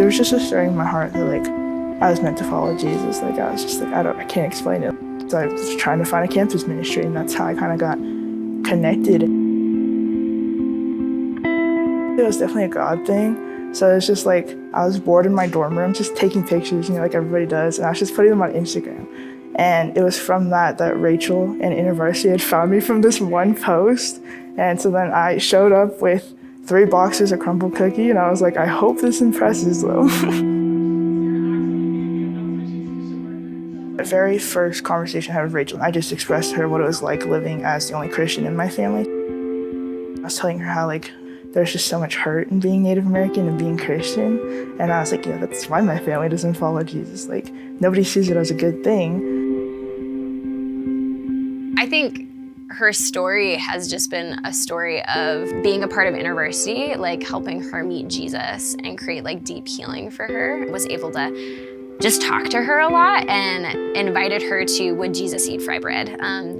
was just a stirring in my heart that like I was meant to follow Jesus. Like I was just like, I can't explain it. So I was trying to find a campus ministry, and that's how I kind of got connected. It was definitely a God thing. So it's just like, I was bored in my dorm room, just taking pictures, like everybody does, and I was just putting them on Instagram. And it was from that Rachel and InterVarsity had found me from this one post. And so then I showed up with 3 boxes of crumble cookie, and I was like, I hope this impresses them. The very first conversation I had with Rachel, I just expressed to her what it was like living as the only Christian in my family. I was telling her how like there's just so much hurt in being Native American and being Christian. And I was like, that's why my family doesn't follow Jesus. Like, nobody sees it as a good thing. I think her story has just been a story of being a part of InterVarsity, like helping her meet Jesus and create like deep healing for her. Was able to just talk to her a lot and invited her to Would Jesus Eat Fry Bread,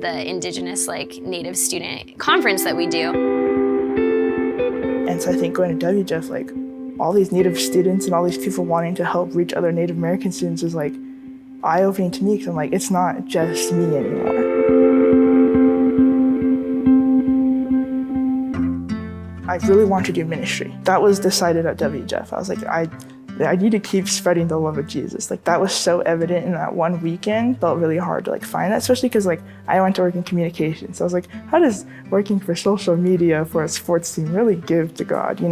the indigenous like Native student conference that we do. And so I think going to WJEF, like all these Native students and all these people wanting to help reach other Native American students is like eye-opening to me, because I'm like, it's not just me anymore. I really want to do ministry. That was decided at WJEF. I was like, I need to keep spreading the love of Jesus. Like that was so evident in that one weekend. Felt really hard to like find that, especially because like I went to work in communications. So I was like, how does working for social media for a sports team really give to God, And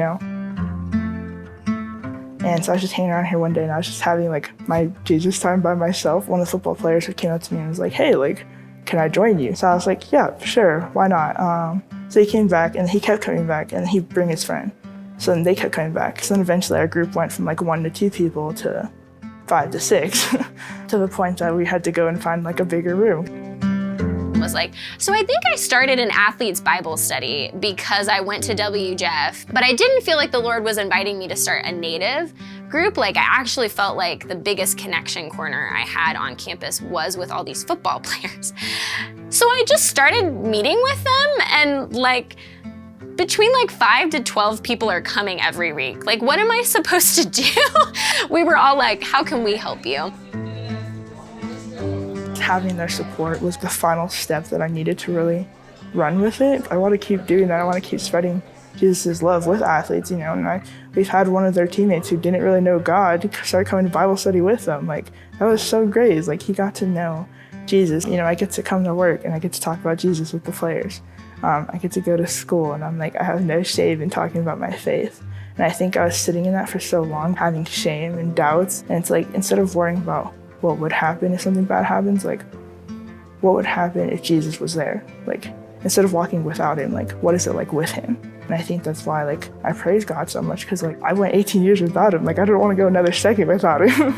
so I was just hanging around here one day, and I was just having like my Jesus time by myself. One of the football players who came up to me and was like, hey, like, can I join you? So I was like, yeah, sure, why not? So he came back, and he kept coming back, and he'd bring his friend. So then they kept coming back. So then eventually our group went from like 1 to 2 people to 5 to 6, to the point that we had to go and find like a bigger room. Was like, so I think I started an athletes Bible study because I went to WJEF, but I didn't feel like the Lord was inviting me to start a Native group. Like I actually felt like the biggest connection corner I had on campus was with all these football players. So I just started meeting with them, and like between like 5 to 12 people are coming every week. Like, what am I supposed to do? We were all like, how can we help you? Having their support was the final step that I needed to really run with it. I want to keep doing that. I want to keep spreading Jesus' love with athletes, and we've had one of their teammates who didn't really know God start coming to Bible study with them. Like, that was so great. It's like he got to know Jesus. I get to come to work and I get to talk about Jesus with the players. I get to go to school, and I'm like, I have no shame in talking about my faith. And I think I was sitting in that for so long, having shame and doubts. And it's like, instead of worrying about what would happen if something bad happens, like, what would happen if Jesus was there? Like, instead of walking without him, like, what is it like with him? And I think that's why, like, I praise God so much, because, like, I went 18 years without him. Like, I don't want to go another second without him.